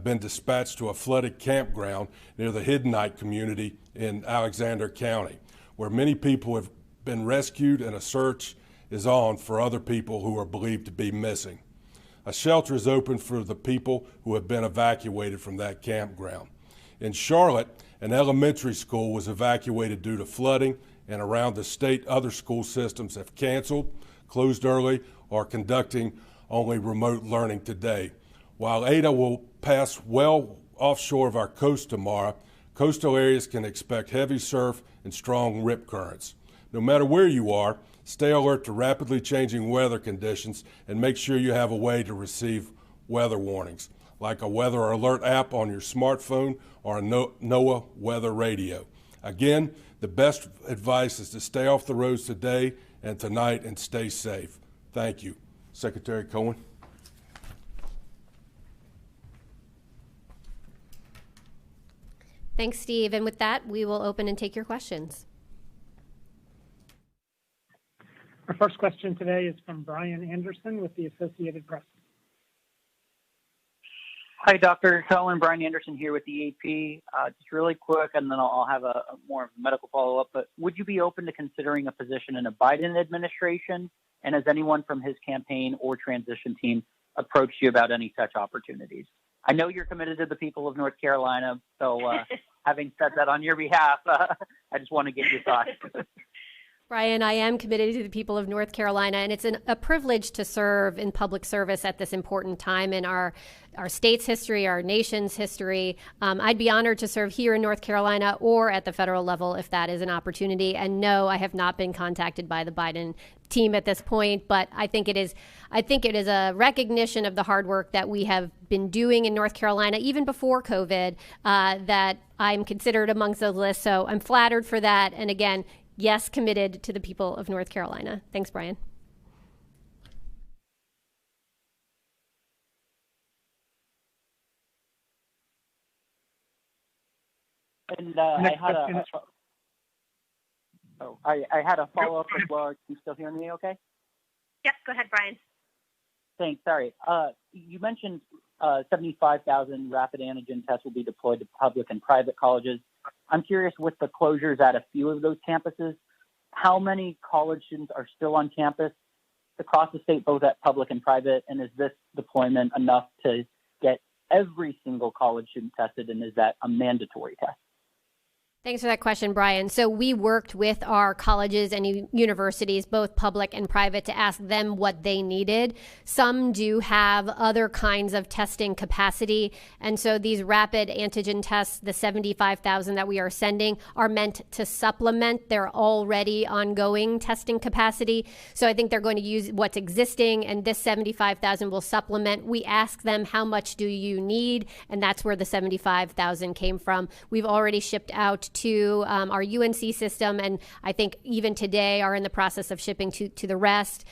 been dispatched to a flooded campground near the Hiddenite community in Alexander County, where many people have been rescued and a search is on for other people who are believed to be missing. A shelter is open for the people who have been evacuated from that campground. In Charlotte, an elementary school was evacuated due to flooding, and around the state, other school systems have canceled, closed early, or conducting only remote learning today. While Ada will pass well offshore of our coast tomorrow, coastal areas can expect heavy surf and strong rip currents. No matter where you are, stay alert to rapidly changing weather conditions and make sure you have a way to receive weather warnings, like a weather alert app on your smartphone or a NOAA weather radio. Again, the best advice is to stay off the roads today and tonight and stay safe. Thank you. Secretary Cohen. Thanks, Steve. And with that, we will open and take your questions. Our first question today is from Brian Anderson with the Associated Press. Hi, Dr. Cohen. Brian Anderson here with the AP. Just really quick, and then I'll have a more medical follow-up. But would you be open to considering a position in a Biden administration? And has anyone from his campaign or transition team approached you about any such opportunities? I know you're committed to the people of North Carolina, so having said that on your behalf, I just want to get your thoughts. Brian, I am committed to the people of North Carolina, and it's a privilege to serve in public service at this important time in our state's history, our nation's history. I'd be honored to serve here in North Carolina or at the federal level if that is an opportunity. And no, I have not been contacted by the Biden team at this point, but I think it is a recognition of the hard work that we have been doing in North Carolina, even before COVID, that I'm considered amongst the list. So I'm flattered for that. And again, yes, committed to the people of North Carolina. Thanks, Brian. And I had a follow-up as well. Can you still hear me okay? Yep, go ahead, Brian. Thanks, sorry. You mentioned 75,000 rapid antigen tests will be deployed to public and private colleges. I'm curious, with the closures at a few of those campuses, how many college students are still on campus across the state, both at public and private? And is this deployment enough to get every single college student tested? And is that a mandatory test? Thanks for that question, Brian. So we worked with our colleges and universities, both public and private, to ask them what they needed. Some do have other kinds of testing capacity. And so these rapid antigen tests, the 75,000 that we are sending, are meant to supplement their already ongoing testing capacity. So I think they're going to use what's existing, and this 75,000 will supplement. We ask them, how much do you need? And that's where the 75,000 came from. We've already shipped out to our UNC system, and I think even today are in the process of shipping to the rest.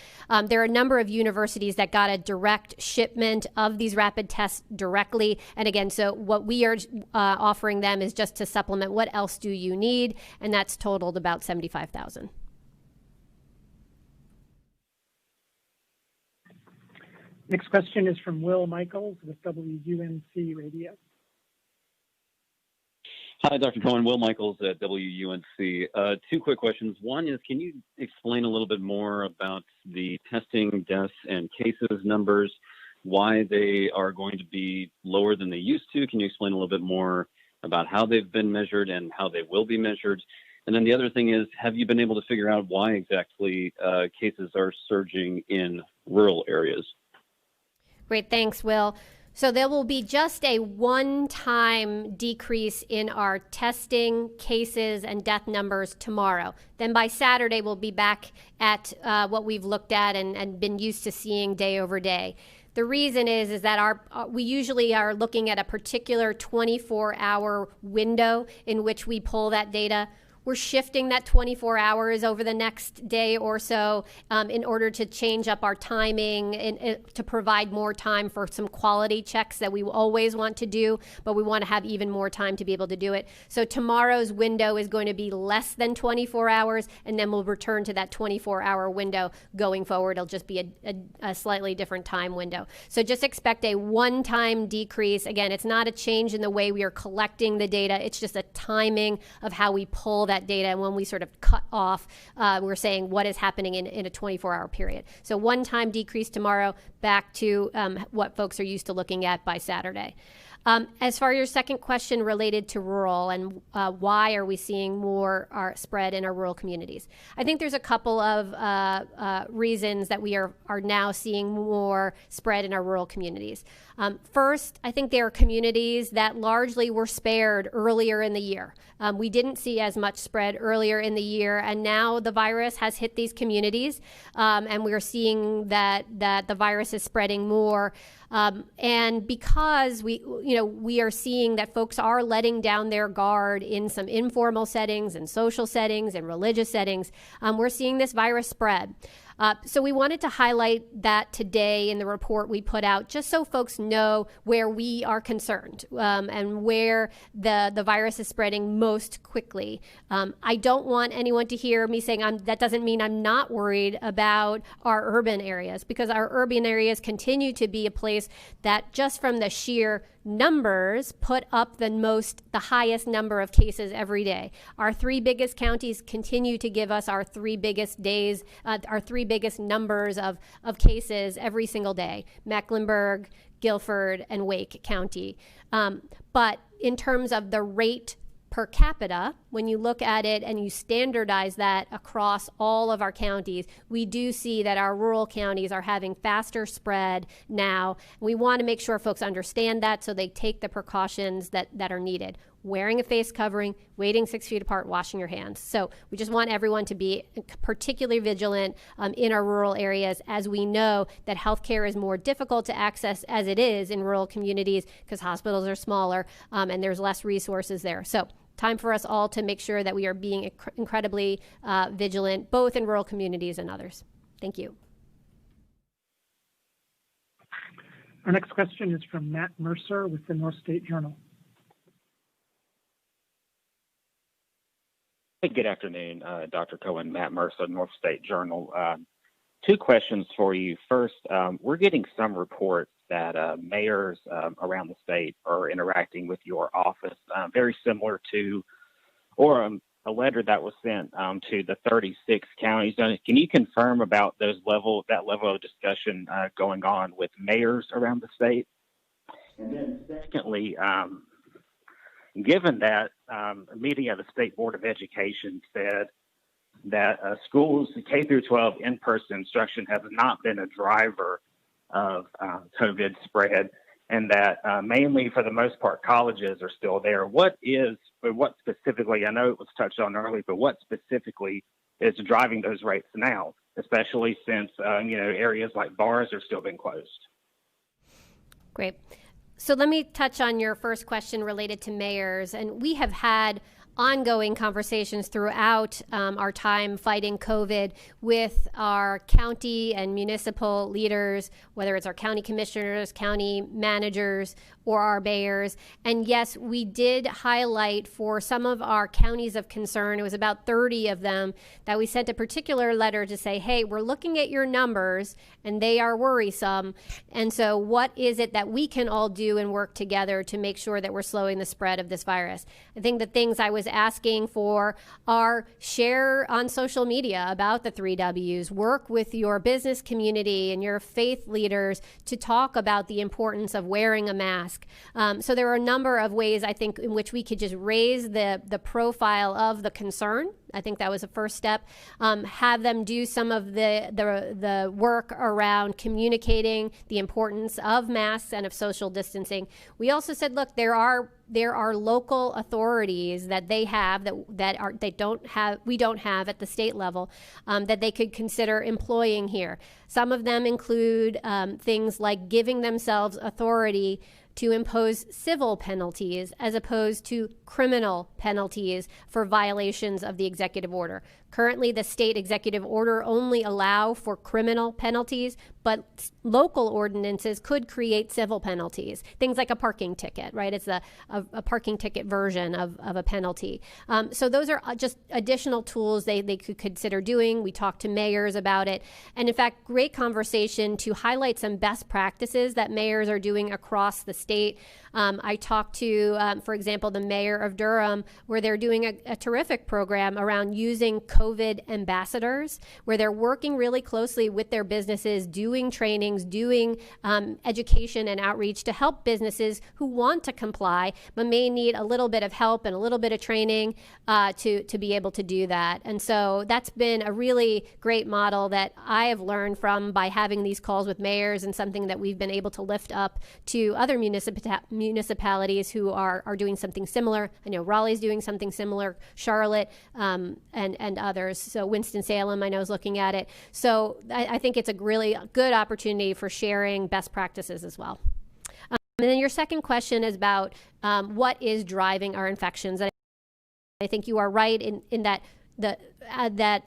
There are a number of universities that got a direct shipment of these rapid tests directly. And again, so what we are offering them is just to supplement what else do you need, and that's totaled about 75,000. Next question is from Will Michaels with WUNC Radio. Hi, Dr. Cohen. Will Michaels at WUNC. Two quick questions. One is, can you explain a little bit more about the testing deaths and cases numbers, why they are going to be lower than they used to? Can you explain a little bit more about how they've been measured and how they will be measured? And then the other thing is, have you been able to figure out why exactly cases are surging in rural areas? Great. Thanks, Will. So there will be just a one-time decrease in our testing, cases, and death numbers tomorrow. Then by Saturday, we'll be back at what we've looked at and been used to seeing day over day. The reason is that we usually are looking at a particular 24-hour window in which we pull that data. We're shifting that 24 hours over the next day or so in order to change up our timing and to provide more time for some quality checks that we always want to do, but we want to have even more time to be able to do it. So tomorrow's window is going to be less than 24 hours, and then we'll return to that 24-hour window going forward. It'll just be a slightly different time window. So just expect a one-time decrease. Again, it's not a change in the way we are collecting the data. It's just a timing of how we pull that data. And when we sort of cut off, we're saying what is happening in a 24-hour period. So one-time decrease tomorrow, back to what folks are used to looking at by Saturday. As far as your second question related to rural and why are we seeing more spread in our rural communities, I think there's a couple of reasons that we are now seeing more spread in our rural communities. First, I think there are communities that largely were spared earlier in the year. We didn't see as much spread earlier in the year, and now the virus has hit these communities, and we're seeing that the virus is spreading more. And because we are seeing that folks are letting down their guard in some informal settings and social settings and religious settings, we're seeing this virus spread. So we wanted to highlight that today in the report we put out, just so folks know where we are concerned and where the virus is spreading most quickly. I don't want anyone to hear me saying that doesn't mean I'm not worried about our urban areas, because our urban areas continue to be a place that just from the sheer numbers put up the highest number of cases every day. Our three biggest counties continue to give us our three biggest days, our three biggest numbers of cases every single day: Mecklenburg, Guilford, and Wake County. But in terms of the rate per capita, when you look at it and you standardize that across all of our counties, we do see that our rural counties are having faster spread now. We want to make sure folks understand that so they take the precautions that are needed. Wearing a face covering, waiting 6 feet apart, washing your hands. So we just want everyone to be particularly vigilant in our rural areas, as we know that healthcare is more difficult to access as it is in rural communities because hospitals are smaller and there's less resources there. So time for us all to make sure that we are being incredibly vigilant, both in rural communities and others. Thank you. Our next question is from Matt Mercer with the North State Journal. Hey, good afternoon, Dr. Cohen. Matt Mercer, North State Journal. Two questions for you. First, we're getting some reports that mayors around the state are interacting with your office, very similar to, or a letter that was sent to the 36 counties. Can you confirm about that level of discussion going on with mayors around the state? And then secondly, given that a meeting of the State Board of Education said that schools, K through 12 in-person instruction has not been a driver of COVID spread, and that mainly for the most part colleges are still there. What specifically, I know it was touched on earlier, but what specifically is driving those rates now, especially since areas like bars are still being closed? Great. So let me touch on your first question related to mayors. And we have had ongoing conversations throughout our time fighting COVID with our county and municipal leaders, whether it's our county commissioners, county managers, or our mayors. And yes, we did highlight for some of our counties of concern, it was about 30 of them, that we sent a particular letter to say, hey, we're looking at your numbers and they are worrisome. And so what is it that we can all do and work together to make sure that we're slowing the spread of this virus? I think the things I was asking for are share on social media about the 3 Ws, work with your business community and your faith leaders to talk about the importance of wearing a mask. So there are a number of ways, I think, in which we could just raise the profile of the concern. I think that was a first step. Have them do some of the work around communicating the importance of masks and of social distancing. We also said, look, there are local authorities that they have we don't have at the state level that they could consider employing here. Some of them include things like giving themselves authority to impose civil penalties as opposed to criminal penalties for violations of the executive order. Currently, the state executive order only allow for criminal penalties, but local ordinances could create civil penalties. Things like a parking ticket, right? It's a parking ticket version of a penalty. So those are just additional tools they could consider doing. We talked to mayors about it. And in fact, great conversation to highlight some best practices that mayors are doing across the state. I talked to, for example, the mayor of Durham, where they're doing a terrific program around using COVID ambassadors, where they're working really closely with their businesses, doing trainings, doing education and outreach to help businesses who want to comply, but may need a little bit of help and a little bit of training to be able to do that. And so that's been a really great model that I have learned from by having these calls with mayors, and something that we've been able to lift up to other municipalities who are doing something similar. I know Raleigh's doing something similar, Charlotte, and others. So Winston-Salem, I know, is looking at it. So I think it's a really good opportunity for sharing best practices as well. And then your second question is about what is driving our infections. And I think you are right in that that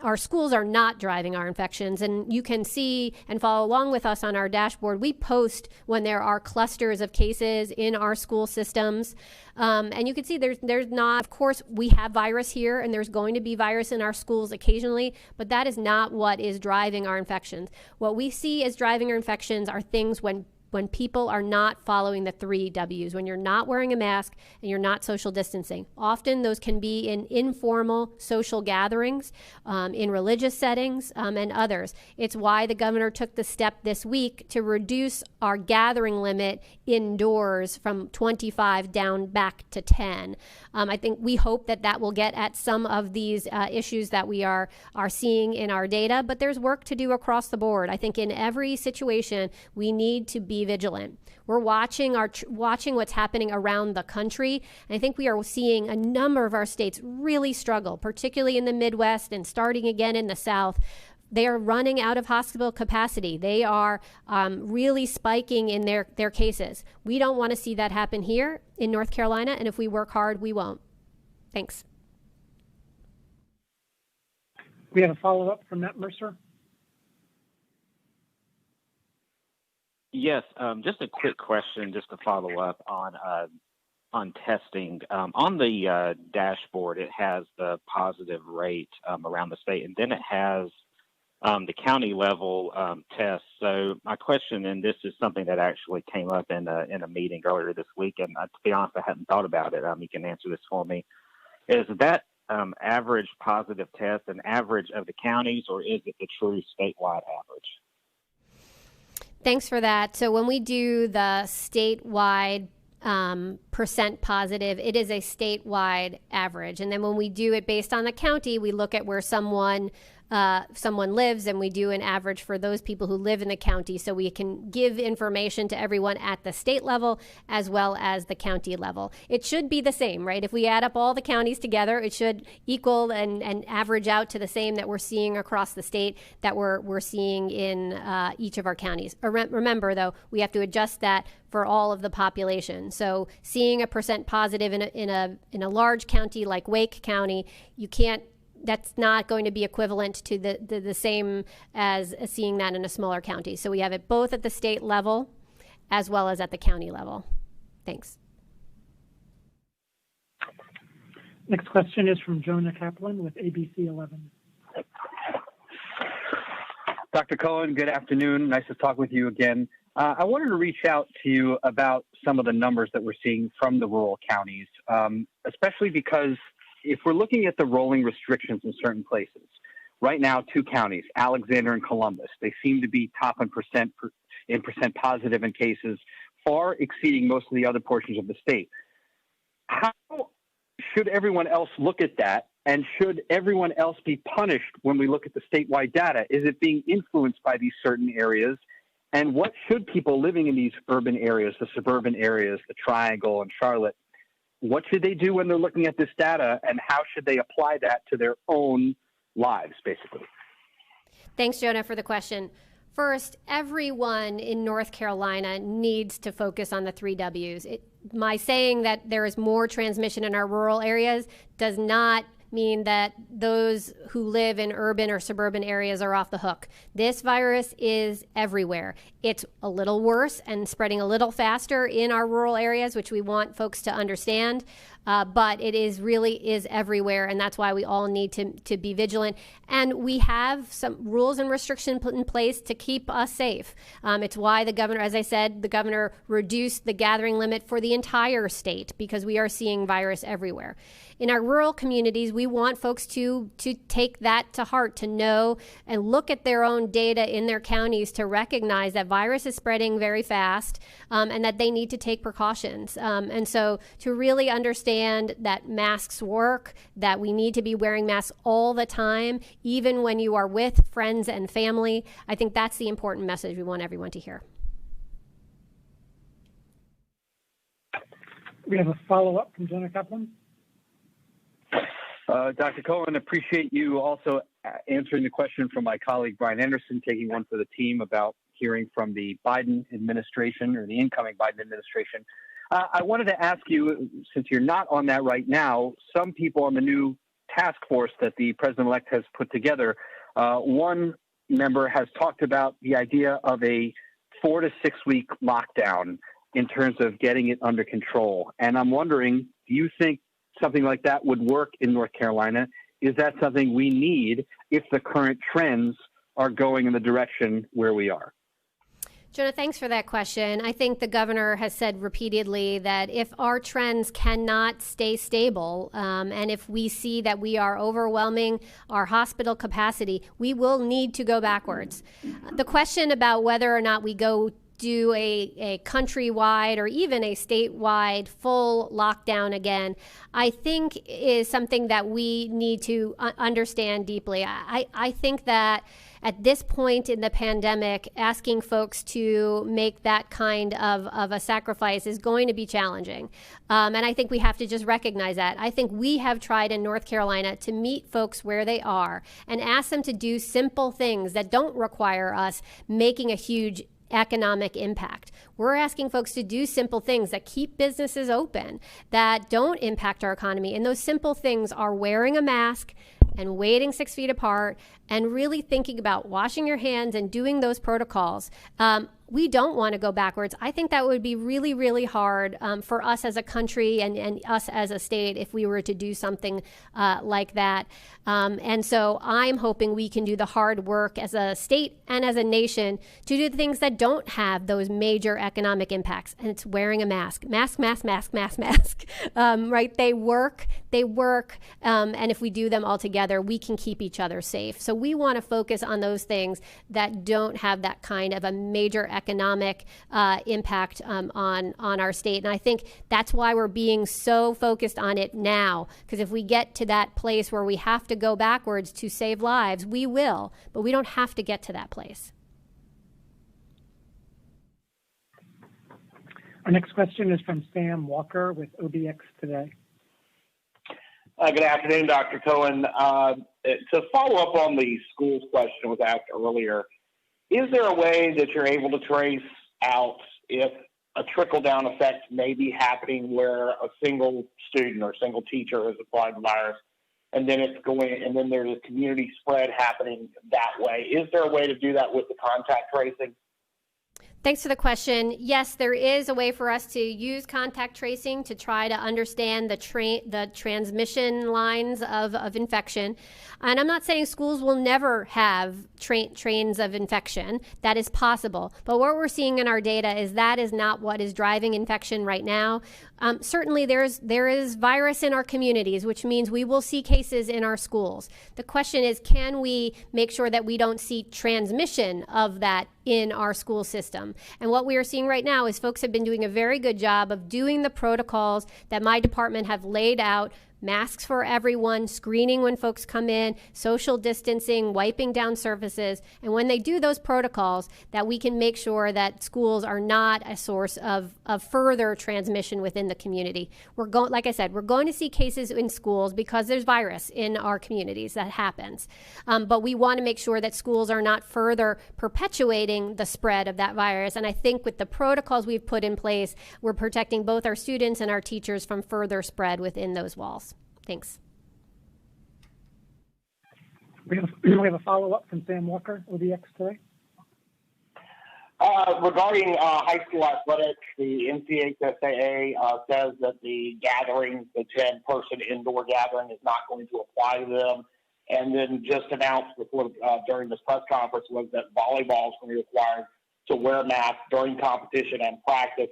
our schools are not driving our infections, and you can see and follow along with us on our dashboard. We post when there are clusters of cases in our school systems, and you can see there's not, of course, we have virus here, and there's going to be virus in our schools occasionally, but that is not what is driving our infections. What we see as driving our infections are things when people are not following the 3 W's, when you're not wearing a mask and you're not social distancing. Often those can be in informal social gatherings, in religious settings, and others. It's why the governor took the step this week to reduce our gathering limit indoors from 25 down back to 10. I think we hope that will get at some of these issues that we are seeing in our data, but there's work to do across the board. I think in every situation, we need to be vigilant. We're watching what's happening around the country. And I think we are seeing a number of our states really struggle, particularly in the Midwest and starting again in the South. They are running out of hospital capacity. They are really spiking in their cases. We don't want to see that happen here in North Carolina, and if we work hard, we won't. Thanks. We have a follow-up from Matt Mercer. Yes, just a quick question, just to follow up on testing. On the dashboard, it has the positive rate around the state, and then it has the county level tests. So my question, and this is something that actually came up in a meeting earlier this week, and to be honest, I hadn't thought about it. You can answer this for me. Is that average positive test an average of the counties, or is it the true statewide average? Thanks for that. So when we do the statewide percent positive, it is a statewide average. And then when we do it based on the county, we look at where someone lives, and we do an average for those people who live in the county, so we can give information to everyone at the state level as well as the county level. It should be the same, right? If we add up all the counties together, it should equal and average out to the same that we're seeing across the state, that we're seeing in each of our counties. Remember, though, we have to adjust that for all of the population. So seeing a percent positive in a large county like Wake County, that's not going to be equivalent to the same as seeing that in a smaller county. So we have it both at the state level as well as at the county level. Thanks. Next question is from Jonah Kaplan with ABC 11. Dr. Cohen, good afternoon. Nice to talk with you again. I wanted to reach out to you about some of the numbers that we're seeing from the rural counties, especially because if we're looking at the rolling restrictions in certain places, right now, 2 counties, Alexander and Columbus, they seem to be top in percent positive in cases, far exceeding most of the other portions of the state. How should everyone else look at that? And should everyone else be punished when we look at the statewide data? Is it being influenced by these certain areas? And what should people living in these urban areas, the suburban areas, the Triangle and Charlotte, what should they do when they're looking at this data, and how should they apply that to their own lives, basically? Thanks, Jonah, for the question. First, everyone in North Carolina needs to focus on the 3 W's. My saying that there is more transmission in our rural areas does not mean that those who live in urban or suburban areas are off the hook. This virus is everywhere. It's a little worse and spreading a little faster in our rural areas, which we want folks to understand. But it really is everywhere, and that's why we all need to be vigilant. And we have some rules and restrictions put in place to keep us safe. It's why the governor, as I said, the governor reduced the gathering limit for the entire state because we are seeing virus everywhere. In our rural communities, we want folks to take that to heart, to know and look at their own data in their counties to recognize that virus is spreading very fast and that they need to take precautions. And so to really understand that masks work, that we need to be wearing masks all the time, even when you are with friends and family, I think that's the important message we want everyone to hear. We have a follow-up from Jenna Kaplan. Dr. Cohen, appreciate you also answering the question from my colleague Brian Anderson, taking one for the team about hearing from the Biden administration or the incoming Biden administration. I wanted to ask you, since you're not on that right now, some people on the new task force that the president-elect has put together, one member has talked about the idea of a 4 to 6 week lockdown in terms of getting it under control. And I'm wondering, do you think something like that would work in North Carolina? Is that something we need if the current trends are going in the direction where we are? Jonah, thanks for that question. I think the governor has said repeatedly that if our trends cannot stay stable, and if we see that we are overwhelming our hospital capacity, we will need to go backwards. The question about whether or not we go do a countrywide or even a statewide full lockdown again, I think is something that we need to understand deeply. I think that at this point in the pandemic, asking folks to make that kind of a sacrifice is going to be challenging. And I think we have to just recognize that. I think we have tried in North Carolina to meet folks where they are and ask them to do simple things that don't require us making a huge economic impact. We're asking folks to do simple things that keep businesses open, that don't impact our economy. And those simple things are wearing a mask and waiting 6 feet apart and really thinking about washing your hands and doing those protocols. We don't want to go backwards. I think that would be really, really hard for us as a country and us as a state if we were to do something like that. And so I'm hoping we can do the hard work as a state and as a nation to do the things that don't have those major economic impacts. And it's wearing a mask. Mask. Right? They work. And if we do them all together, we can keep each other safe. So we want to focus on those things that don't have that kind of a major economic impact on our state. And I think that's why we're being so focused on it now, because if we get to that place where we have to go backwards to save lives, we will, but we don't have to get to that place. Our next question is from Sam Walker with OBX Today. Good afternoon, Dr. Cohen. To follow up on the schools question was asked earlier, is there a way that you're able to trace out if a trickle-down effect may be happening where a single student or single teacher has applied the virus, and then there's a community spread happening that way? Is there a way to do that with the contact tracing? Thanks for the question. Yes, there is a way for us to use contact tracing to try to understand the transmission lines of infection. And I'm not saying schools will never have trains of infection. That is possible. But what we're seeing in our data is that is not what is driving infection right now. Certainly there is virus in our communities, which means we will see cases in our schools. The question is, can we make sure that we don't see transmission of that in our school system? And what we are seeing right now is folks have been doing a very good job of doing the protocols that my department have laid out masks for everyone, screening when folks come in, social distancing, wiping down surfaces. And when they do those protocols, that we can make sure that schools are not a source of further transmission within the community. Like I said, we're going to see cases in schools because there's virus in our communities. That happens. But we want to make sure that schools are not further perpetuating the spread of that virus. And I think with the protocols we've put in place, we're protecting both our students and our teachers from further spread within those walls. Thanks. We have a follow-up from Sam Walker, ODX today. Regarding high school athletics, the NCHSAA says that the gatherings, the 10-person indoor gathering, is not going to apply to them. And then just announced before during this press conference was that volleyball is going to be required to wear masks during competition and practice.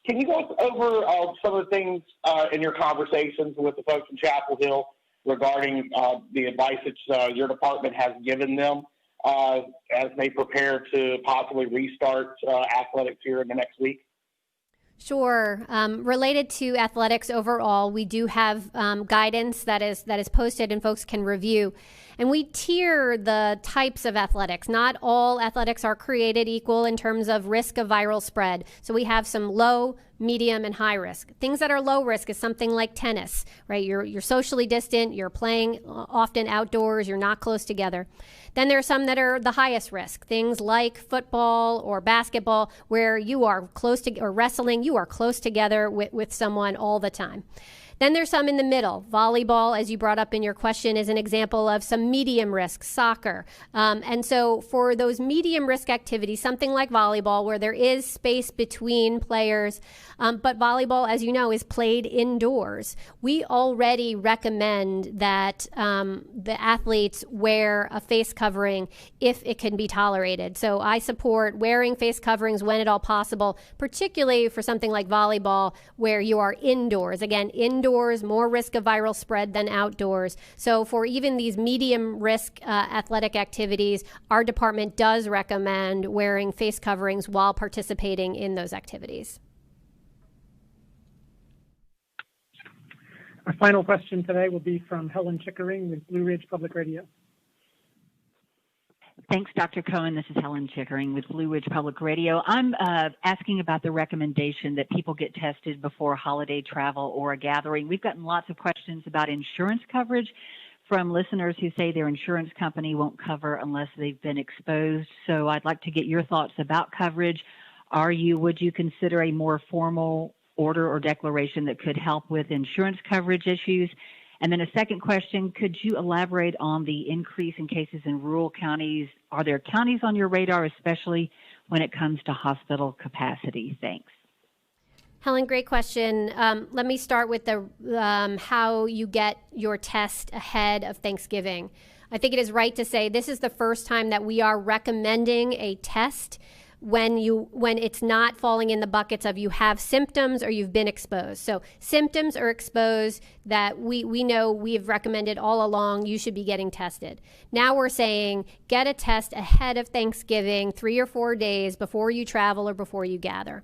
Can you go over some of the things in your conversations with the folks in Chapel Hill regarding the advice that your department has given them as they prepare to possibly restart athletics here in the next week? Sure. Related to athletics overall, we do have guidance that is posted and folks can review. And we tier the types of athletics. Not all athletics are created equal in terms of risk of viral spread. So we have some low, medium, and high risk. Things that are low risk is something like tennis, right? You're socially distant, you're playing often outdoors, you're not close together. Then there are some that are the highest risk, things like football or basketball, where you are close to, or wrestling, you are close together with someone all the time. Then there's some in the middle. Volleyball, as you brought up in your question, is an example of some medium risk, soccer. And so for those medium risk activities, something like volleyball, where there is space between players, but volleyball, as you know, is played indoors. We already recommend that the athletes wear a face covering if it can be tolerated. So I support wearing face coverings when at all possible, particularly for something like volleyball, where you are indoors. Again, indoors, more risk of viral spread than outdoors. So for even these medium risk athletic activities, our department does recommend wearing face coverings while participating in those activities. Our final question today will be from Helen Chickering with Blue Ridge Public Radio. Thanks, Dr. Cohen. This is Helen Chickering with Blue Ridge Public Radio. I'm asking about the recommendation that people get tested before holiday travel or a gathering. We've gotten lots of questions about insurance coverage from listeners who say their insurance company won't cover unless they've been exposed. So I'd like to get your thoughts about coverage. Would you consider a more formal order or declaration that could help with insurance coverage issues? And then a second question, could you elaborate on the increase in cases in rural counties? Are there counties on your radar, especially when it comes to hospital capacity? Thanks. Helen, great question. Let me start with the how you get your test ahead of Thanksgiving. I think it is right to say this is the first time that we are recommending a test when it's not falling in the buckets of you have symptoms or you've been exposed. So symptoms or exposed that we know we have recommended all along, you should be getting tested. Now we're saying get a test ahead of Thanksgiving, 3 or 4 days before you travel or before you gather.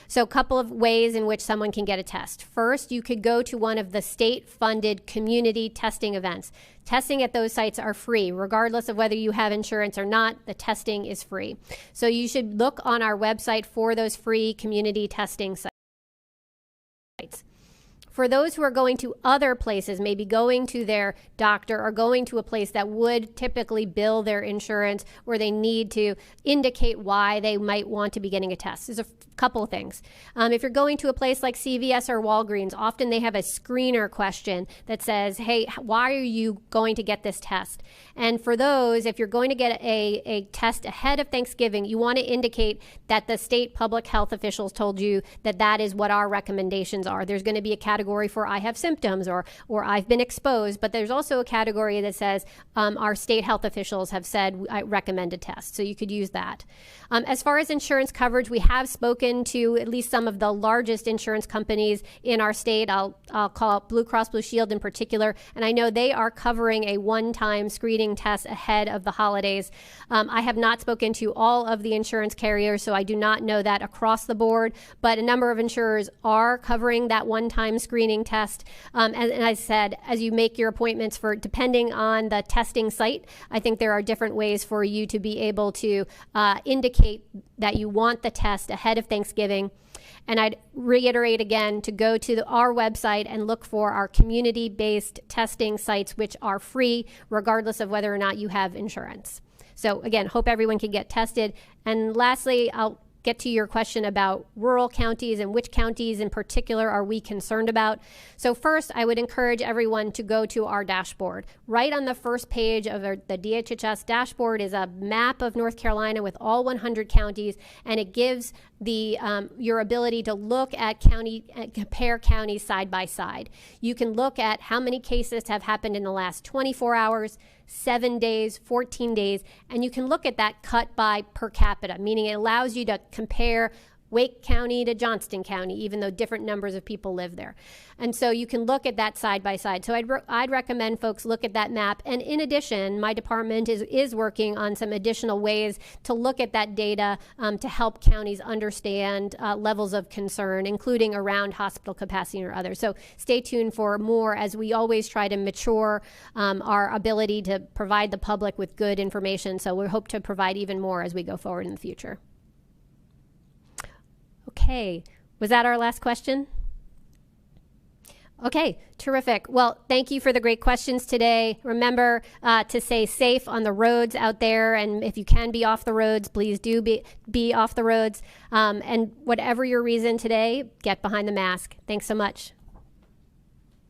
So a couple of ways in which someone can get a test. First, you could go to one of the state-funded community testing events. Testing at those sites are free. Regardless of whether you have insurance or not, the testing is free. So you should look on our website for those free community testing sites. For those who are going to other places, maybe going to their doctor or going to a place that would typically bill their insurance or they need to indicate why they might want to be getting a test, there's a couple of things. If you're going to a place like CVS or Walgreens, often they have a screener question that says, hey, why are you going to get this test? And for those, if you're going to get a test ahead of Thanksgiving, you want to indicate that the state public health officials told you that that is what our recommendations are. There's going to be a category for I have symptoms or I've been exposed, but there's also a category that says our state health officials have said I recommend a test. So you could use that. As far as insurance coverage, we have spoken to at least some of the largest insurance companies in our state. I'll call out Blue Cross Blue Shield in particular, and I know they are covering a one-time screening test ahead of the holidays. I have not spoken to all of the insurance carriers, so I do not know that across the board, but a number of insurers are covering that one-time screening screening test. And I said, as you make your appointments for, depending on the testing site, I think there are different ways for you to be able to indicate that you want the test ahead of Thanksgiving. And I'd reiterate again to go to our website and look for our community-based testing sites, which are free, regardless of whether or not you have insurance. So again, hope everyone can get tested. And lastly, I'll get to your question about rural counties and which counties in particular are we concerned about. So first, I would encourage everyone to go to our dashboard. Right on the first page of the DHHS dashboard is a map of North Carolina with all 100 counties, and it gives the your ability to look at compare counties side by side. You can look at how many cases have happened in the last 24 hours, 7 days, 14 days, and you can look at that cut by per capita, meaning it allows you to compare Wake County to Johnston County, even though different numbers of people live there. And so you can look at that side by side. So I'd recommend folks look at that map. And in addition, my department is working on some additional ways to look at that data to help counties understand levels of concern, including around hospital capacity or others. So stay tuned for more as we always try to mature our ability to provide the public with good information. So we hope to provide even more as we go forward in the future. Okay, was that our last question? Okay, terrific. Well, thank you for the great questions today. Remember to stay safe on the roads out there, and if you can be off the roads, please do be off the roads. And whatever your reason today, get behind the mask. Thanks so much.